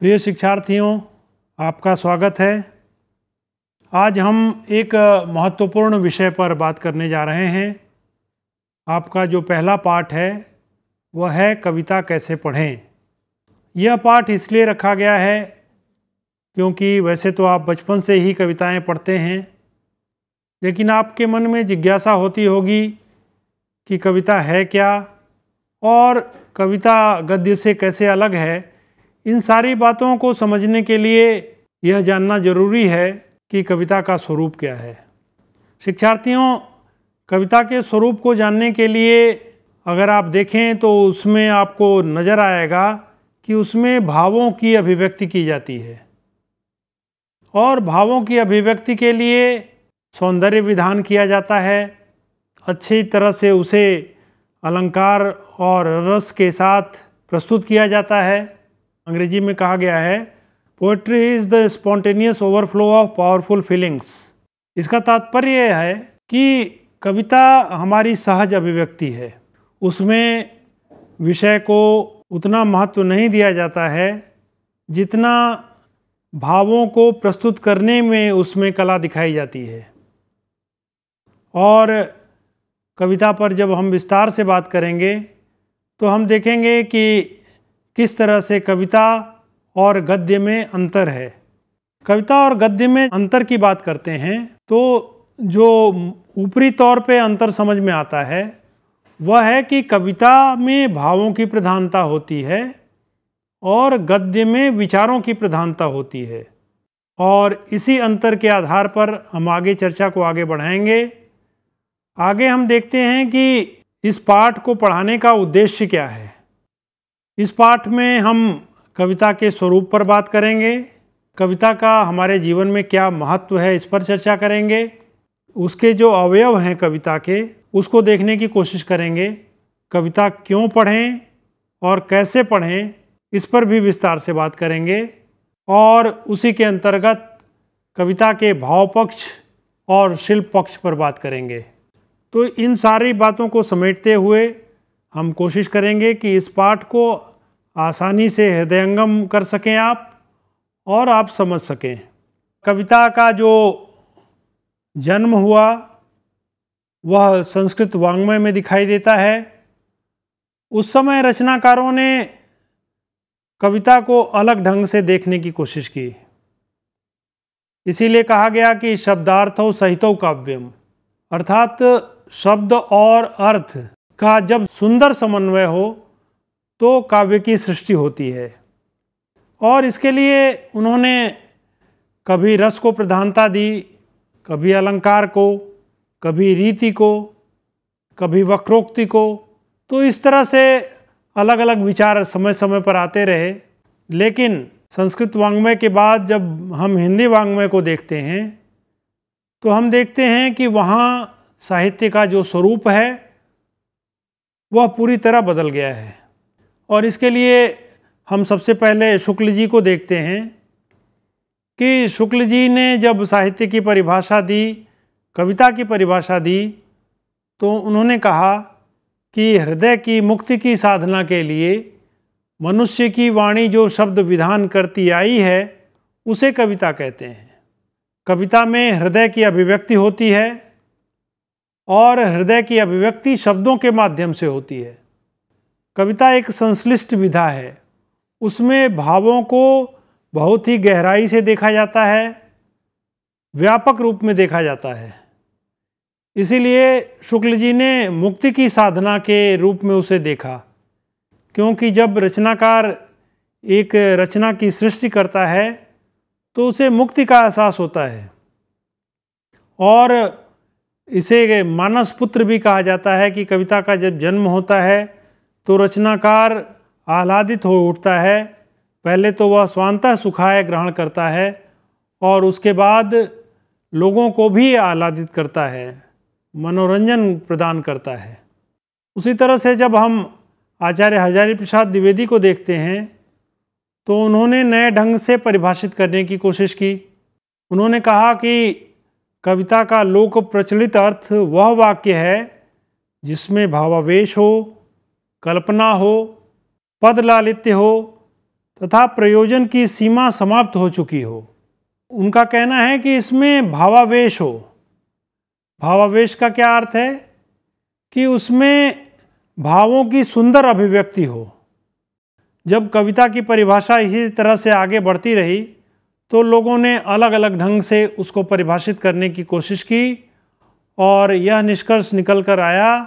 प्रिय शिक्षार्थियों, आपका स्वागत है। आज हम एक महत्वपूर्ण विषय पर बात करने जा रहे हैं। आपका जो पहला पाठ है वह है कविता कैसे पढ़ें। यह पाठ इसलिए रखा गया है क्योंकि वैसे तो आप बचपन से ही कविताएं पढ़ते हैं, लेकिन आपके मन में जिज्ञासा होती होगी कि कविता है क्या और कविता गद्य से कैसे अलग है। इन सारी बातों को समझने के लिए यह जानना जरूरी है कि कविता का स्वरूप क्या है। शिक्षार्थियों, कविता के स्वरूप को जानने के लिए अगर आप देखें तो उसमें आपको नज़र आएगा कि उसमें भावों की अभिव्यक्ति की जाती है और भावों की अभिव्यक्ति के लिए सौंदर्य विधान किया जाता है। अच्छी तरह से उसे अलंकार और रस के साथ प्रस्तुत किया जाता है। अंग्रेजी में कहा गया है, poetry is the spontaneous overflow of powerful feelings. इसका तात्पर्य है कि कविता हमारी सहज अभिव्यक्ति है। उसमें विषय को उतना महत्व नहीं दिया जाता है जितना भावों को प्रस्तुत करने में उसमें कला दिखाई जाती है। और कविता पर जब हम विस्तार से बात करेंगे तो हम देखेंगे कि किस तरह से कविता और गद्य में अंतर है। कविता और गद्य में अंतर की बात करते हैं तो जो ऊपरी तौर पे अंतर समझ में आता है वह है कि कविता में भावों की प्रधानता होती है और गद्य में विचारों की प्रधानता होती है। और इसी अंतर के आधार पर हम आगे चर्चा को आगे बढ़ाएंगे। आगे हम देखते हैं कि इस पाठ को पढ़ाने का उद्देश्य क्या है। इस पाठ में हम कविता के स्वरूप पर बात करेंगे, कविता का हमारे जीवन में क्या महत्व है इस पर चर्चा करेंगे, उसके जो अवयव हैं कविता के उसको देखने की कोशिश करेंगे, कविता क्यों पढ़ें और कैसे पढ़ें इस पर भी विस्तार से बात करेंगे और उसी के अंतर्गत कविता के भाव पक्ष और शिल्प पक्ष पर बात करेंगे। तो इन सारी बातों को समेटते हुए हम कोशिश करेंगे कि इस पाठ को आसानी से हृदयंगम कर सकें आप और आप समझ सकें। कविता का जो जन्म हुआ वह संस्कृत वाङ्मय में दिखाई देता है। उस समय रचनाकारों ने कविता को अलग ढंग से देखने की कोशिश की। इसीलिए कहा गया कि शब्दार्थौ सहितौ काव्यम, अर्थात शब्द और अर्थ का जब सुंदर समन्वय हो तो काव्य की सृष्टि होती है। और इसके लिए उन्होंने कभी रस को प्रधानता दी, कभी अलंकार को, कभी रीति को, कभी वक्रोक्ति को। तो इस तरह से अलग अलग विचार समय समय पर आते रहे। लेकिन संस्कृत वाङ्मय के बाद जब हम हिंदी वाङ्मय को देखते हैं तो हम देखते हैं कि वहाँ साहित्य का जो स्वरूप है वह पूरी तरह बदल गया है। और इसके लिए हम सबसे पहले शुक्ल जी को देखते हैं कि शुक्ल जी ने जब साहित्य की परिभाषा दी, कविता की परिभाषा दी, तो उन्होंने कहा कि हृदय की मुक्ति की साधना के लिए मनुष्य की वाणी जो शब्द विधान करती आई है उसे कविता कहते हैं। कविता में हृदय की अभिव्यक्ति होती है और हृदय की अभिव्यक्ति शब्दों के माध्यम से होती है। कविता एक संश्लिष्ट विधा है, उसमें भावों को बहुत ही गहराई से देखा जाता है, व्यापक रूप में देखा जाता है। इसीलिए शुक्ल जी ने मुक्ति की साधना के रूप में उसे देखा, क्योंकि जब रचनाकार एक रचना की सृष्टि करता है तो उसे मुक्ति का एहसास होता है। और इसे मानस पुत्र भी कहा जाता है कि कविता का जब जन्म होता है तो रचनाकार आह्लादित हो उठता है। पहले तो वह स्वांतः सुखाय ग्रहण करता है और उसके बाद लोगों को भी आह्लादित करता है, मनोरंजन प्रदान करता है। उसी तरह से जब हम आचार्य हजारी प्रसाद द्विवेदी को देखते हैं तो उन्होंने नए ढंग से परिभाषित करने की कोशिश की। उन्होंने कहा कि कविता का लोक प्रचलित अर्थ वह वाक्य है जिसमें भावावेश हो, कल्पना हो, पद लालित्य हो तथा प्रयोजन की सीमा समाप्त हो चुकी हो। उनका कहना है कि इसमें भावावेश हो। भावावेश का क्या अर्थ है कि उसमें भावों की सुंदर अभिव्यक्ति हो। जब कविता की परिभाषा इसी तरह से आगे बढ़ती रही तो लोगों ने अलग अलग ढंग से उसको परिभाषित करने की कोशिश की और यह निष्कर्ष निकल कर आया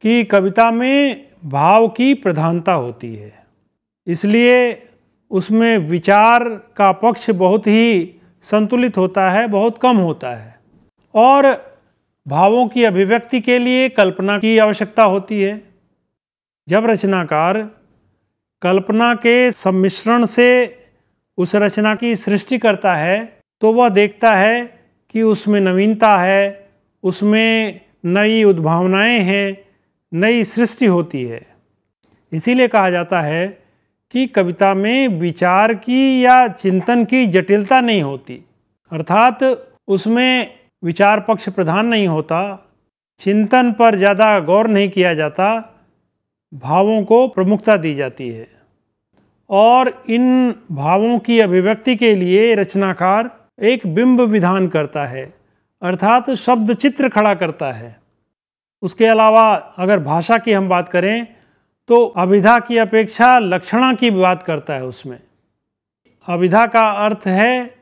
कि कविता में भाव की प्रधानता होती है, इसलिए उसमें विचार का पक्ष बहुत ही संतुलित होता है, बहुत कम होता है। और भावों की अभिव्यक्ति के लिए कल्पना की आवश्यकता होती है। जब रचनाकार कल्पना के सम्मिश्रण से उस रचना की सृष्टि करता है तो वह देखता है कि उसमें नवीनता है, उसमें नई उद्भावनाएं हैं, नई सृष्टि होती है। इसीलिए कहा जाता है कि कविता में विचार की या चिंतन की जटिलता नहीं होती, अर्थात उसमें विचार पक्ष प्रधान नहीं होता, चिंतन पर ज़्यादा गौर नहीं किया जाता, भावों को प्रमुखता दी जाती है। और इन भावों की अभिव्यक्ति के लिए रचनाकार एक बिंब विधान करता है, अर्थात शब्द चित्र खड़ा करता है। उसके अलावा अगर भाषा की हम बात करें तो अभिधा की अपेक्षा लक्षणा की बात करता है। उसमें अभिधा का अर्थ है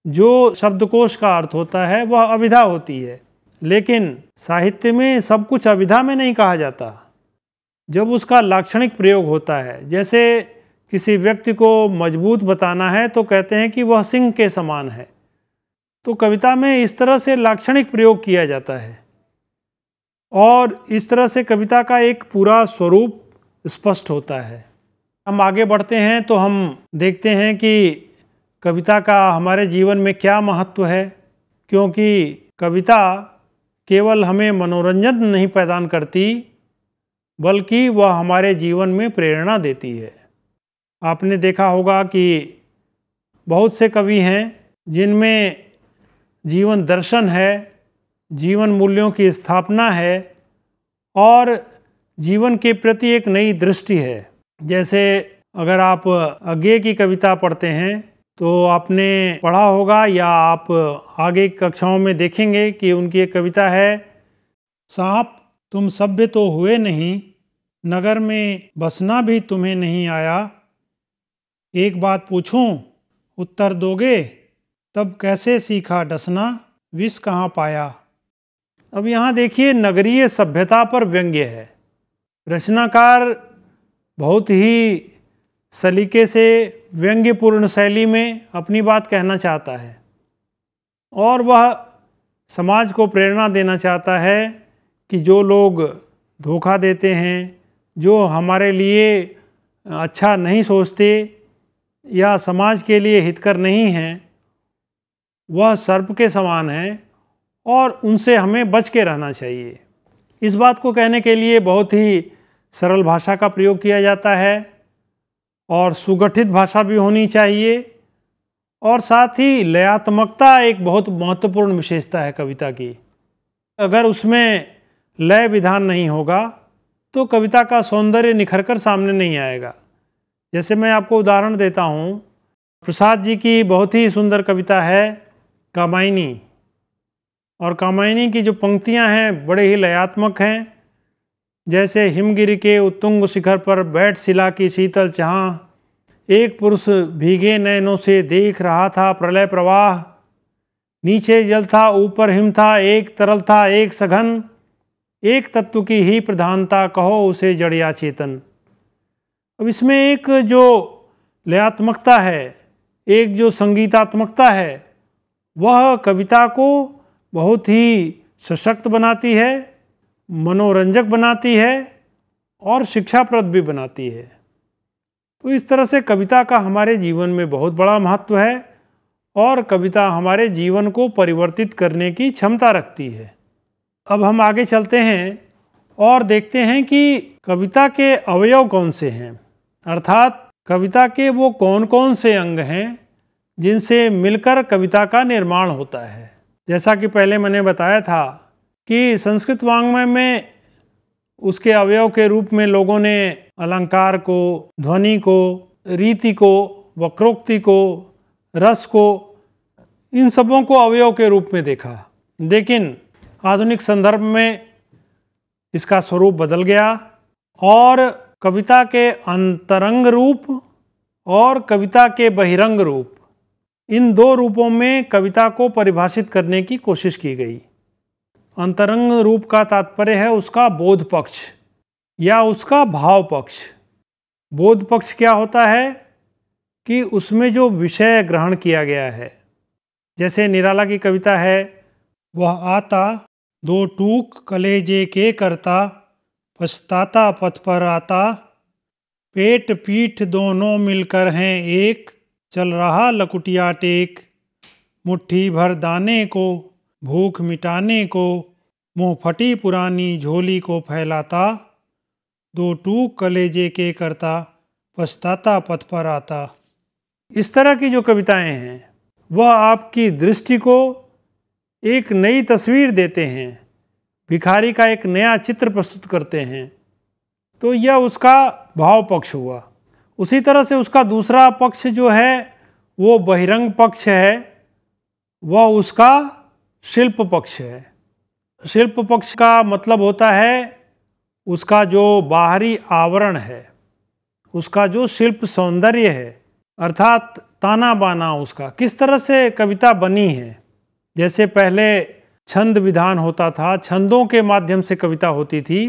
जो शब्दकोश का अर्थ होता है वह अभिधा होती है, लेकिन साहित्य में सब कुछ अभिधा में नहीं कहा जाता। जब उसका लाक्षणिक प्रयोग होता है, जैसे किसी व्यक्ति को मजबूत बताना है तो कहते हैं कि वह सिंह के समान है, तो कविता में इस तरह से लाक्षणिक प्रयोग किया जाता है और इस तरह से कविता का एक पूरा स्वरूप स्पष्ट होता है। हम आगे बढ़ते हैं तो हम देखते हैं कि कविता का हमारे जीवन में क्या महत्व है, क्योंकि कविता केवल हमें मनोरंजन नहीं प्रदान करती बल्कि वह हमारे जीवन में प्रेरणा देती है। आपने देखा होगा कि बहुत से कवि हैं जिनमें जीवन दर्शन है, जीवन मूल्यों की स्थापना है और जीवन के प्रति एक नई दृष्टि है। जैसे अगर आप अज्ञे की कविता पढ़ते हैं तो आपने पढ़ा होगा या आप आगे कक्षाओं में देखेंगे कि उनकी एक कविता है, सांप तुम सभ्य तो हुए नहीं, नगर में बसना भी तुम्हें नहीं आया, एक बात पूछूं उत्तर दोगे, तब कैसे सीखा डसना, विष कहाँ पाया। अब यहाँ देखिए नगरीय सभ्यता पर व्यंग्य है। रचनाकार बहुत ही सलीके से व्यंग्यपूर्ण शैली में अपनी बात कहना चाहता है और वह समाज को प्रेरणा देना चाहता है कि जो लोग धोखा देते हैं, जो हमारे लिए अच्छा नहीं सोचते या समाज के लिए हितकर नहीं हैं, वह सर्प के समान हैं और उनसे हमें बच के रहना चाहिए। इस बात को कहने के लिए बहुत ही सरल भाषा का प्रयोग किया जाता है और सुगठित भाषा भी होनी चाहिए और साथ ही लयात्मकता एक बहुत महत्वपूर्ण विशेषता है कविता की। अगर उसमें लय विधान नहीं होगा तो कविता का सौंदर्य निखर कर सामने नहीं आएगा। जैसे मैं आपको उदाहरण देता हूँ, प्रसाद जी की बहुत ही सुंदर कविता है कामायनी, और कामायनी की जो पंक्तियाँ हैं बड़े ही लयात्मक हैं। जैसे हिमगिरी के उत्तुंग शिखर पर बैठ शिला की शीतल चाह, एक पुरुष भीगे नयनों से देख रहा था प्रलय प्रवाह, नीचे जल था ऊपर हिम था, एक तरल था एक सघन, एक तत्व की ही प्रधानता कहो उसे जड़ या चेतन। अब इसमें एक जो लयात्मकता है, एक जो संगीतात्मकता है, वह कविता को बहुत ही सशक्त बनाती है, मनोरंजक बनाती है और शिक्षाप्रद भी बनाती है। तो इस तरह से कविता का हमारे जीवन में बहुत बड़ा महत्व है और कविता हमारे जीवन को परिवर्तित करने की क्षमता रखती है। अब हम आगे चलते हैं और देखते हैं कि कविता के अवयव कौन से हैं, अर्थात कविता के वो कौन कौन से अंग हैं जिनसे मिलकर कविता का निर्माण होता है। जैसा कि पहले मैंने बताया था कि संस्कृत वाङ्मय में उसके अवयव के रूप में लोगों ने अलंकार को, ध्वनि को, रीति को, वक्रोक्ति को, रस को, इन सबों को अवयव के रूप में देखा। लेकिन आधुनिक संदर्भ में इसका स्वरूप बदल गया और कविता के अंतरंग रूप और कविता के बहिरंग रूप, इन दो रूपों में कविता को परिभाषित करने की कोशिश की गई। अंतरंग रूप का तात्पर्य है उसका बोध पक्ष या उसका भाव पक्ष। बोध पक्ष क्या होता है कि उसमें जो विषय ग्रहण किया गया है, जैसे निराला की कविता है, वह आता दो टूक कलेजे के करता, पछताता पथ पर आता, पेट पीठ दोनों मिलकर हैं एक, चल रहा लकुटिया टेक, मुट्ठी भर दाने को भूख मिटाने को, मुँह फटी पुरानी झोली को फैलाता, दो टूक कलेजे के करता, पछताता पथ पर आता। इस तरह की जो कविताएं हैं वह आपकी दृष्टि को एक नई तस्वीर देते हैं, भिखारी का एक नया चित्र प्रस्तुत करते हैं। तो यह उसका भाव पक्ष हुआ। उसी तरह से उसका दूसरा पक्ष जो है वो बहिरंग पक्ष है, वह उसका शिल्प पक्ष है। शिल्प पक्ष का मतलब होता है उसका जो बाहरी आवरण है, उसका जो शिल्प सौंदर्य है, अर्थात ताना बाना उसका किस तरह से कविता बनी है। जैसे पहले छंद विधान होता था, छंदों के माध्यम से कविता होती थी,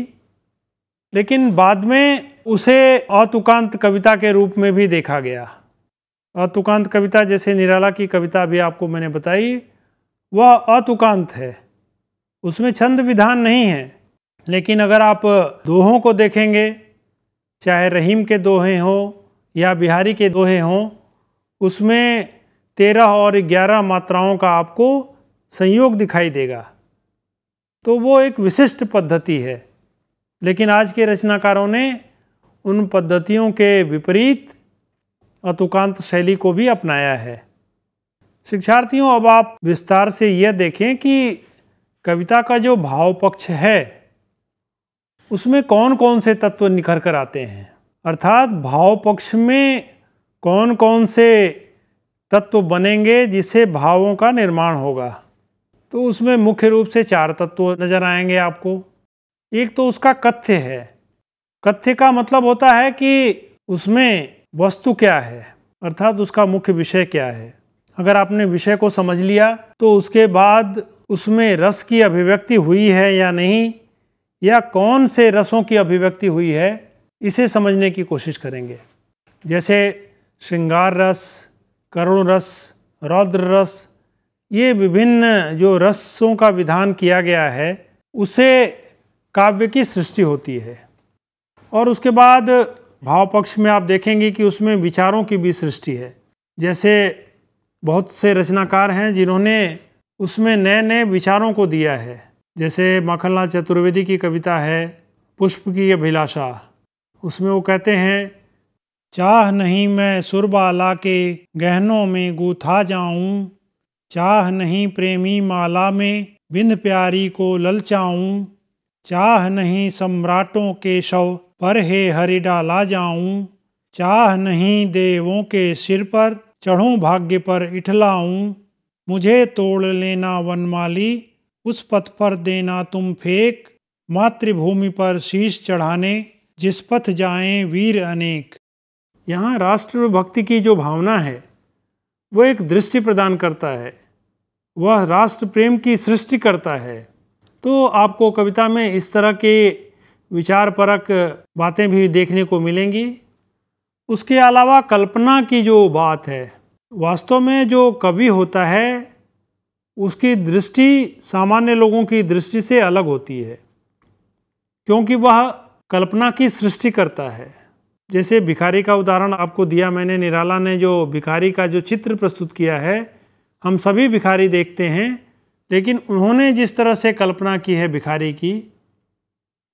लेकिन बाद में उसे अतुकांत कविता के रूप में भी देखा गया। अतुकांत कविता जैसे निराला की कविता भी आपको मैंने बताई, वह अतुकांत है, उसमें छंद विधान नहीं है। लेकिन अगर आप दोहों को देखेंगे, चाहे रहीम के दोहे हों या बिहारी के दोहे हों, उसमें 13 और 11 मात्राओं का आपको संयोग दिखाई देगा। तो वो एक विशिष्ट पद्धति है। लेकिन आज के रचनाकारों ने उन पद्धतियों के विपरीत अतुकांत शैली को भी अपनाया है। शिक्षार्थियों, अब आप विस्तार से यह देखें कि कविता का जो भाव पक्ष है उसमें कौन कौन से तत्व निखर कर आते हैं, अर्थात भाव पक्ष में कौन कौन से तत्व बनेंगे जिससे भावों का निर्माण होगा। तो उसमें मुख्य रूप से 4 तत्व नजर आएंगे आपको। एक तो उसका कथ्य है। कथ्य का मतलब होता है कि उसमें वस्तु क्या है, अर्थात उसका मुख्य विषय क्या है। अगर आपने विषय को समझ लिया तो उसके बाद उसमें रस की अभिव्यक्ति हुई है या नहीं, या कौन से रसों की अभिव्यक्ति हुई है, इसे समझने की कोशिश करेंगे। जैसे श्रृंगार रस, करुण रस, रौद्र रस, ये विभिन्न जो रसों का विधान किया गया है उससे काव्य की सृष्टि होती है। और उसके बाद भाव पक्ष में आप देखेंगे कि उसमें विचारों की भी सृष्टि है। जैसे बहुत से रचनाकार हैं जिन्होंने उसमें नए नए विचारों को दिया है। जैसे माखनलाल चतुर्वेदी की कविता है पुष्प की अभिलाषा, उसमें वो कहते हैं, चाह नहीं मैं सुरबाला के गहनों में गूथा जाऊं, चाह नहीं प्रेमी माला में बिंद प्यारी को ललचाऊं, चाह नहीं सम्राटों के शव पर हे हरि डाला जाऊं, चाह नहीं देवों के सिर पर चढ़ूं भाग्य पर इठलाऊं, मुझे तोड़ लेना वनमाली उस पथ पर देना तुम फेंक, मातृभूमि पर शीश चढ़ाने जिस पथ जाएं वीर अनेक। यहाँ राष्ट्र भक्ति की जो भावना है वो एक दृष्टि प्रदान करता है, वह राष्ट्र प्रेम की सृष्टि करता है। तो आपको कविता में इस तरह के विचारपरक बातें भी देखने को मिलेंगी। उसके अलावा कल्पना की जो बात है, वास्तव में जो कवि होता है उसकी दृष्टि सामान्य लोगों की दृष्टि से अलग होती है, क्योंकि वह कल्पना की सृष्टि करता है। जैसे भिखारी का उदाहरण आपको दिया मैंने, निराला ने जो भिखारी का जो चित्र प्रस्तुत किया है, हम सभी भिखारी देखते हैं, लेकिन उन्होंने जिस तरह से कल्पना की है भिखारी की,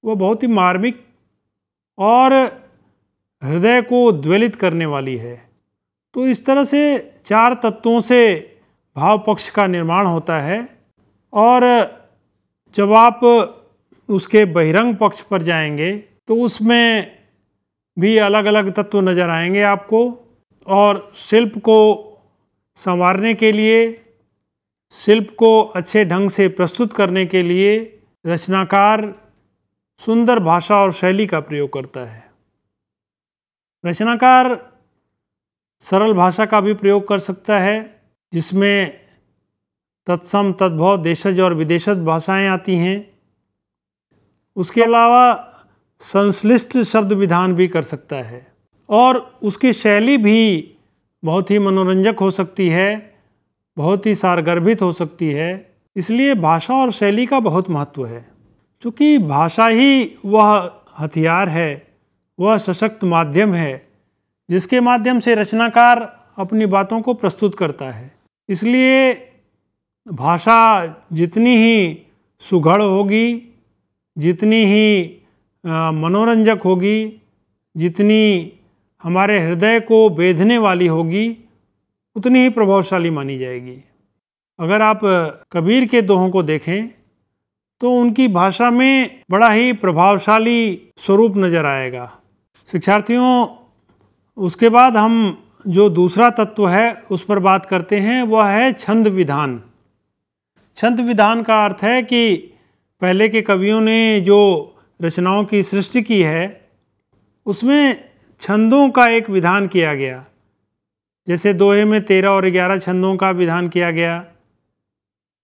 वो बहुत ही मार्मिक और हृदय को द्वेलित करने वाली है। तो इस तरह से 4 तत्वों से भाव पक्ष का निर्माण होता है। और जब आप उसके बहिरंग पक्ष पर जाएंगे तो उसमें भी अलग अलग तत्व नज़र आएंगे आपको। और शिल्प को संवारने के लिए, शिल्प को अच्छे ढंग से प्रस्तुत करने के लिए रचनाकार सुंदर भाषा और शैली का प्रयोग करता है। रचनाकार सरल भाषा का भी प्रयोग कर सकता है, जिसमें तत्सम, तद्भव, देशज और विदेशज भाषाएं आती हैं। उसके अलावा संश्लिष्ट शब्द विधान भी कर सकता है और उसकी शैली भी बहुत ही मनोरंजक हो सकती है, बहुत ही सारगर्भित हो सकती है। इसलिए भाषा और शैली का बहुत महत्व है, क्योंकि भाषा ही वह हथियार है, वह सशक्त माध्यम है जिसके माध्यम से रचनाकार अपनी बातों को प्रस्तुत करता है। इसलिए भाषा जितनी ही सुघड़ होगी, जितनी ही मनोरंजक होगी, जितनी हमारे हृदय को बेधने वाली होगी, उतनी ही प्रभावशाली मानी जाएगी। अगर आप कबीर के दोहों को देखें तो उनकी भाषा में बड़ा ही प्रभावशाली स्वरूप नज़र आएगा। शिक्षार्थियों, उसके बाद हम जो दूसरा तत्व है उस पर बात करते हैं, वह है छंद विधान। छंद विधान का अर्थ है कि पहले के कवियों ने जो रचनाओं की सृष्टि की है उसमें छंदों का एक विधान किया गया। जैसे दोहे में 13 और 11 छंदों का विधान किया गया,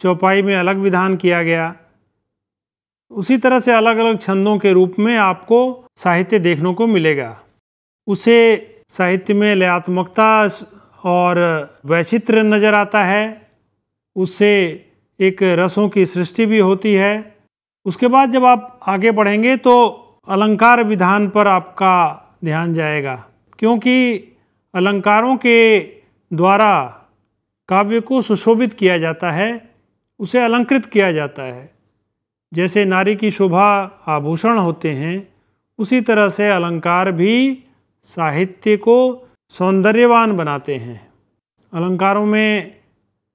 चौपाई में अलग विधान किया गया। उसी तरह से अलग अलग छंदों के रूप में आपको साहित्य देखने को मिलेगा। उसे साहित्य में लयात्मकता और वैचित्र्य नज़र आता है, उससे एक रसों की सृष्टि भी होती है। उसके बाद जब आप आगे बढ़ेंगे तो अलंकार विधान पर आपका ध्यान जाएगा, क्योंकि अलंकारों के द्वारा काव्य को सुशोभित किया जाता है, उसे अलंकृत किया जाता है। जैसे नारी की शोभा आभूषण होते हैं, उसी तरह से अलंकार भी साहित्य को सौंदर्यवान बनाते हैं। अलंकारों में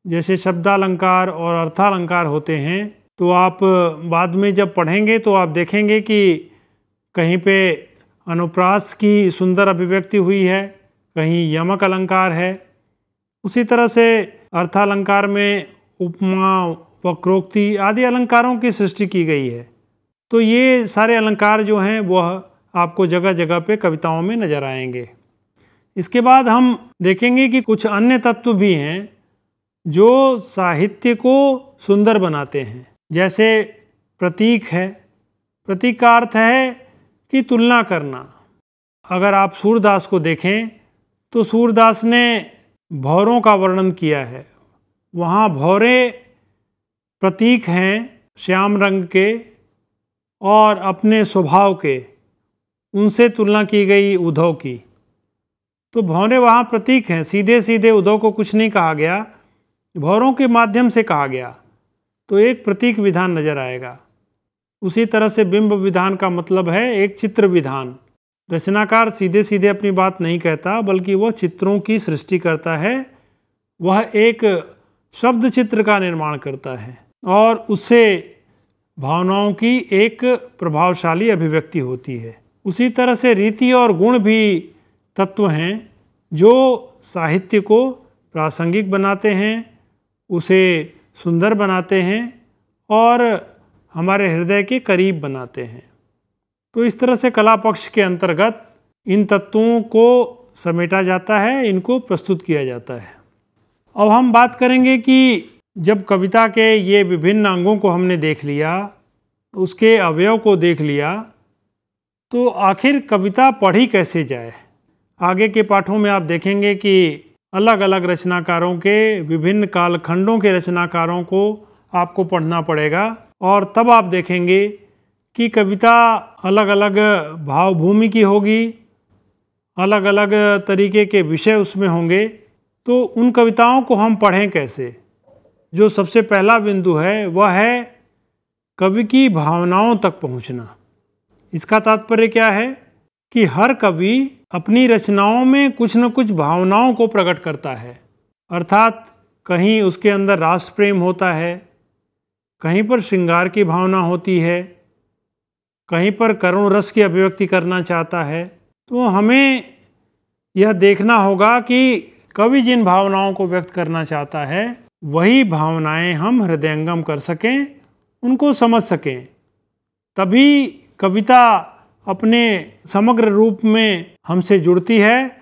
जैसे शब्दालंकार और अर्थालंकार होते हैं, तो आप बाद में जब पढ़ेंगे तो आप देखेंगे कि कहीं पे अनुप्रास की सुंदर अभिव्यक्ति हुई है, कहीं यमक अलंकार है। उसी तरह से अर्थालंकार में उपमा, वक्रोक्ति आदि अलंकारों की सृष्टि की गई है। तो ये सारे अलंकार जो हैं वह आपको जगह जगह पे कविताओं में नज़र आएंगे। इसके बाद हम देखेंगे कि कुछ अन्य तत्व भी हैं जो साहित्य को सुंदर बनाते हैं। जैसे प्रतीक है। प्रतीक का अर्थ है कि तुलना करना। अगर आप सूरदास को देखें तो सूरदास ने भौरों का वर्णन किया है। वहाँ भौरे प्रतीक हैं श्याम रंग के और अपने स्वभाव के, उनसे तुलना की गई उद्धव की। तो भौरे वहाँ प्रतीक हैं, सीधे सीधे उद्धव को कुछ नहीं कहा गया, भौरों के माध्यम से कहा गया, तो एक प्रतीक विधान नजर आएगा। उसी तरह से बिंब विधान का मतलब है एक चित्र विधान। रचनाकार सीधे सीधे अपनी बात नहीं कहता, बल्कि वह चित्रों की सृष्टि करता है। वह एक शब्द चित्र का निर्माण करता है और उससे भावनाओं की एक प्रभावशाली अभिव्यक्ति होती है। उसी तरह से रीति और गुण भी तत्व हैं जो साहित्य को प्रासंगिक बनाते हैं, उसे सुंदर बनाते हैं और हमारे हृदय के करीब बनाते हैं। तो इस तरह से कला पक्ष के अंतर्गत इन तत्वों को समेटा जाता है, इनको प्रस्तुत किया जाता है। अब हम बात करेंगे कि जब कविता के ये विभिन्न अंगों को हमने देख लिया, उसके अवयव को देख लिया, तो आखिर कविता पढ़ी कैसे जाए। आगे के पाठों में आप देखेंगे कि अलग अलग रचनाकारों के, विभिन्न कालखंडों के रचनाकारों को आपको पढ़ना पड़ेगा और तब आप देखेंगे कि कविता अलग अलग भावभूमि की होगी, अलग अलग तरीके के विषय उसमें होंगे। तो उन कविताओं को हम पढ़ें कैसे। जो सबसे पहला बिंदु है वह है कवि की भावनाओं तक पहुंचना। इसका तात्पर्य क्या है कि हर कवि अपनी रचनाओं में कुछ न कुछ भावनाओं को प्रकट करता है। अर्थात कहीं उसके अंदर राष्ट्र प्रेम होता है, कहीं पर श्रृंगार की भावना होती है, कहीं पर करुण रस की अभिव्यक्ति करना चाहता है। तो हमें यह देखना होगा कि कवि जिन भावनाओं को व्यक्त करना चाहता है वही भावनाएं हम हृदयंगम कर सकें, उनको समझ सकें, तभी कविता अपने समग्र रूप में हमसे जुड़ती है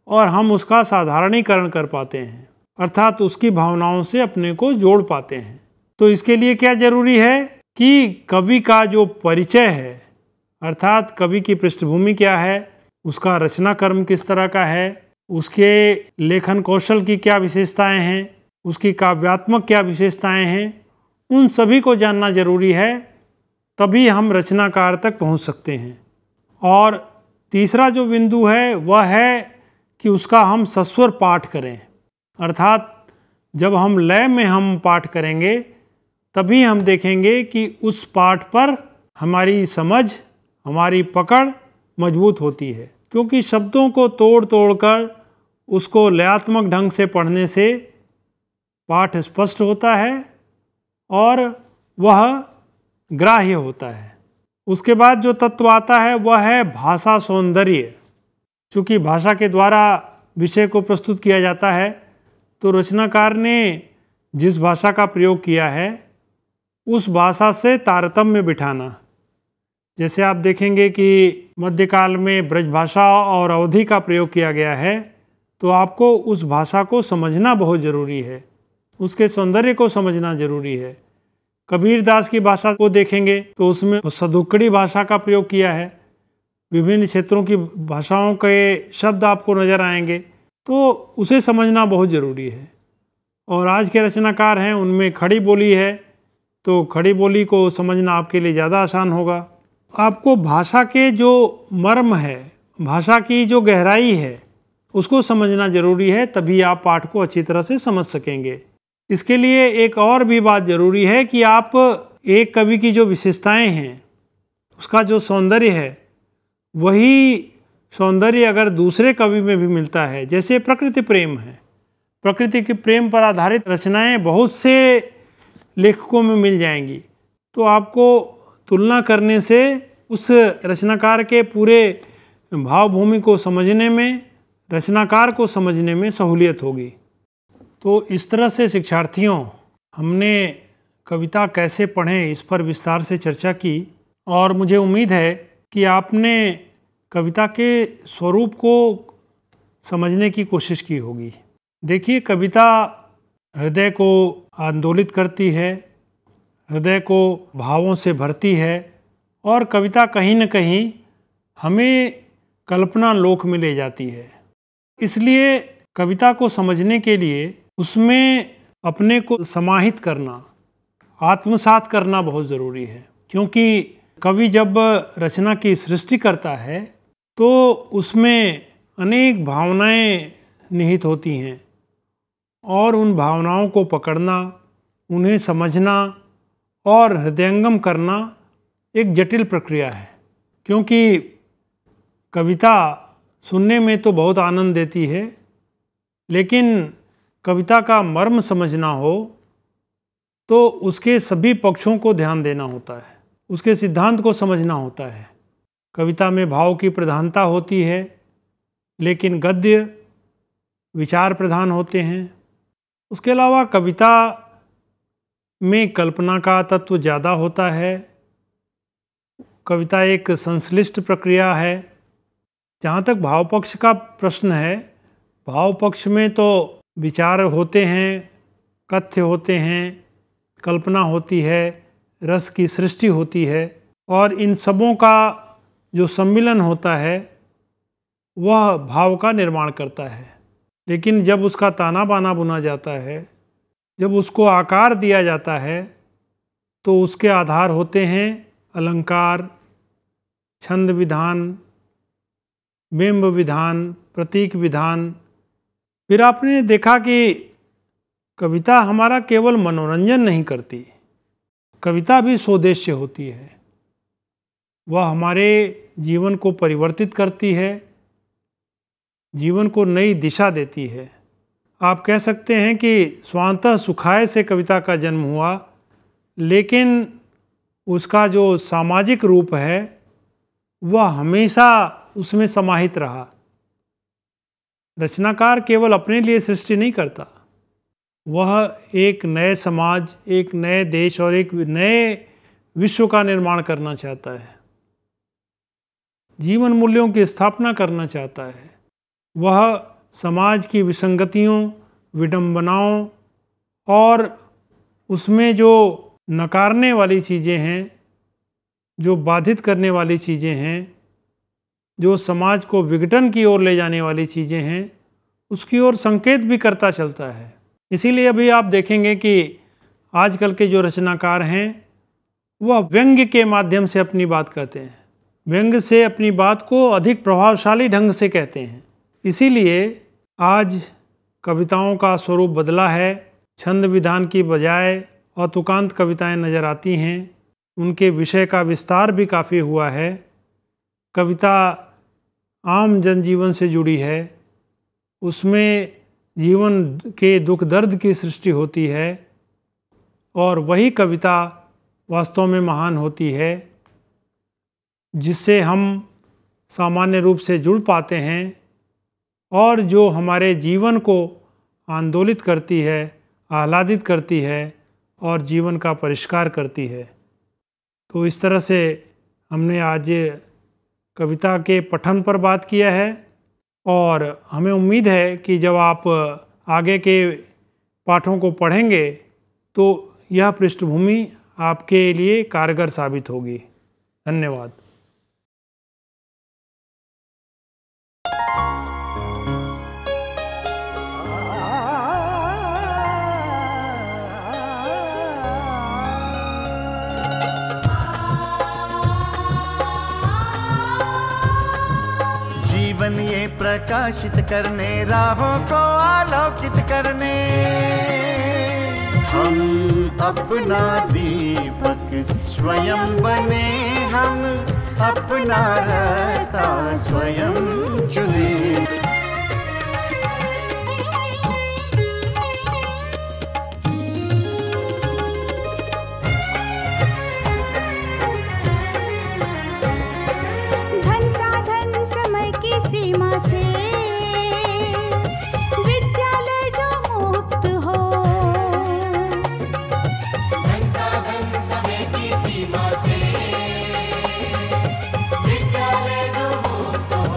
और हम उसका साधारणीकरण कर पाते हैं, अर्थात उसकी भावनाओं से अपने को जोड़ पाते हैं। तो इसके लिए क्या जरूरी है कि कवि का जो परिचय है, अर्थात कवि की पृष्ठभूमि क्या है, उसका रचना कर्म किस तरह का है, उसके लेखन कौशल की क्या विशेषताएं हैं, उसकी काव्यात्मक क्या विशेषताएं हैं, उन सभी को जानना जरूरी है, तभी हम रचनाकार तक पहुंच सकते हैं। और तीसरा जो बिंदु है वह है कि उसका हम सस्वर पाठ करें, अर्थात जब हम लय में हम पाठ करेंगे तभी हम देखेंगे कि उस पाठ पर हमारी समझ, हमारी पकड़ मजबूत होती है, क्योंकि शब्दों को तोड़ तोड़ कर उसको लयात्मक ढंग से पढ़ने से पाठ स्पष्ट होता है और वह ग्राह्य होता है। उसके बाद जो तत्व आता है वह है भाषा सौंदर्य। चूँकि भाषा के द्वारा विषय को प्रस्तुत किया जाता है, तो रचनाकार ने जिस भाषा का प्रयोग किया है उस भाषा से तारतम्य बिठाना। जैसे आप देखेंगे कि मध्यकाल में ब्रजभाषा और अवधी का प्रयोग किया गया है, तो आपको उस भाषा को समझना बहुत ज़रूरी है, उसके सौंदर्य को समझना जरूरी है। कबीरदास की भाषा को देखेंगे तो उसमें सदुक्कड़ी भाषा का प्रयोग किया है, विभिन्न क्षेत्रों की भाषाओं के शब्द आपको नज़र आएंगे, तो उसे समझना बहुत ज़रूरी है। और आज के रचनाकार हैं उनमें खड़ी बोली है, तो खड़ी बोली को समझना आपके लिए ज़्यादा आसान होगा। आपको भाषा के जो मर्म है, भाषा की जो गहराई है, उसको समझना जरूरी है, तभी आप पाठ को अच्छी तरह से समझ सकेंगे। इसके लिए एक और भी बात जरूरी है कि आप एक कवि की जो विशेषताएं हैं, उसका जो सौंदर्य है, वही सौंदर्य अगर दूसरे कवि में भी मिलता है, जैसे प्रकृति प्रेम है, प्रकृति के प्रेम पर आधारित रचनाएं बहुत से लेखकों में मिल जाएंगी, तो आपको तुलना करने से उस रचनाकार के पूरे भावभूमि को समझने में, रचनाकार को समझने में सहूलियत होगी। तो इस तरह से शिक्षार्थियों, हमने कविता कैसे पढ़ें इस पर विस्तार से चर्चा की, और मुझे उम्मीद है कि आपने कविता के स्वरूप को समझने की कोशिश की होगी। देखिए, कविता हृदय को आंदोलित करती है, हृदय को भावों से भरती है, और कविता कहीं न कहीं हमें कल्पना लोक में ले जाती है। इसलिए कविता को समझने के लिए उसमें अपने को समाहित करना, आत्मसात करना बहुत ज़रूरी है, क्योंकि कवि जब रचना की सृष्टि करता है तो उसमें अनेक भावनाएं निहित होती हैं, और उन भावनाओं को पकड़ना, उन्हें समझना और हृदयंगम करना एक जटिल प्रक्रिया है। क्योंकि कविता सुनने में तो बहुत आनंद देती है, लेकिन कविता का मर्म समझना हो तो उसके सभी पक्षों को ध्यान देना होता है, उसके सिद्धांत को समझना होता है। कविता में भाव की प्रधानता होती है, लेकिन गद्य विचार प्रधान होते हैं। उसके अलावा कविता में कल्पना का तत्व ज़्यादा होता है। कविता एक संश्लिष्ट प्रक्रिया है। जहाँ तक भाव पक्ष का प्रश्न है, भाव पक्ष में तो विचार होते हैं, कथ्य होते हैं, कल्पना होती है, रस की सृष्टि होती है, और इन सबों का जो सम्मिलन होता है वह भाव का निर्माण करता है। लेकिन जब उसका ताना बाना बुना जाता है, जब उसको आकार दिया जाता है, तो उसके आधार होते हैं अलंकार, छंद विधान, बिंब विधान, प्रतीक विधान। फिर आपने देखा कि कविता हमारा केवल मनोरंजन नहीं करती, कविता भी स्वोद्देश्य होती है। वह हमारे जीवन को परिवर्तित करती है, जीवन को नई दिशा देती है। आप कह सकते हैं कि स्वांतः सुखाय से कविता का जन्म हुआ, लेकिन उसका जो सामाजिक रूप है वह हमेशा उसमें समाहित रहा। रचनाकार केवल अपने लिए सृष्टि नहीं करता, वह एक नए समाज, एक नए देश और एक नए विश्व का निर्माण करना चाहता है, जीवन मूल्यों की स्थापना करना चाहता है। वह समाज की विसंगतियों, विडंबनाओं और उसमें जो नकारने वाली चीज़ें हैं, जो बाधित करने वाली चीज़ें हैं, जो समाज को विघटन की ओर ले जाने वाली चीज़ें हैं, उसकी ओर संकेत भी करता चलता है। इसीलिए अभी आप देखेंगे कि आजकल के जो रचनाकार हैं वह व्यंग्य के माध्यम से अपनी बात कहते हैं, व्यंग्य से अपनी बात को अधिक प्रभावशाली ढंग से कहते हैं। इसीलिए आज कविताओं का स्वरूप बदला है। छंद विधान की बजाय अतुकांत कविताएं नज़र आती हैं। उनके विषय का विस्तार भी काफ़ी हुआ है। कविता आम जनजीवन से जुड़ी है, उसमें जीवन के दुख दर्द की सृष्टि होती है और वही कविता वास्तव में महान होती है, जिससे हम सामान्य रूप से जुड़ पाते हैं और जो हमारे जीवन को आंदोलित करती है, आह्लादित करती है और जीवन का परिष्कार करती है। तो इस तरह से हमने आज कविता के पठन पर बात किया है और हमें उम्मीद है कि जब आप आगे के पाठों को पढ़ेंगे तो यह पृष्ठभूमि आपके लिए कारगर साबित होगी। धन्यवाद। जीवन ये प्रकाशित करने, राहों को आलोकित करने, हम अपना दीपक स्वयं बने, हम अपना रास्ता स्वयं चुने। धन साधन समय की सीमा से विद्यालय जो मुक्त हो, धन साधन समय की सीमा से विद्यालय जो मुक्त हो।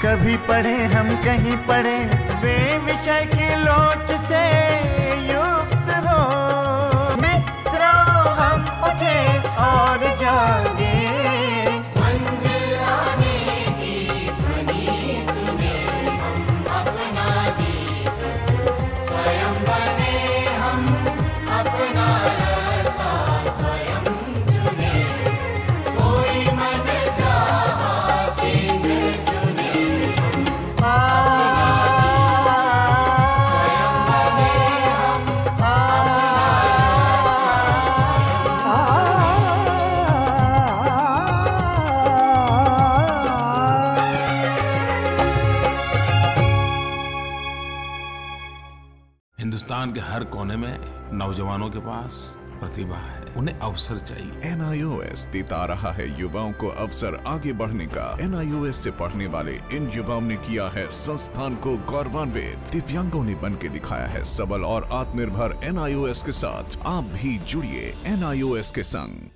कभी पढ़े हम कहीं पढ़े, वे विषय की लोच से युक्त हो। मित्रों हम उठे और जागे, मंजिल आने की ध्वनि सुने, हम अपना दीपक स्वयं बने, हम अपना रास्ता स्वयं चुने। कोई मन चाहा केंद्र चुने, हिंदुस्तान के हर कोने में नौजवानों के पास प्रतिभा है, उन्हें अवसर चाहिए। NIOS देता रहा है युवाओं को अवसर आगे बढ़ने का। NIOS से पढ़ने वाले इन युवाओं ने किया है संस्थान को गौरवान्वित। दिव्यांगों ने बन के दिखाया है सबल और आत्मनिर्भर। NIOS के साथ आप भी जुड़िए NIOS के संग।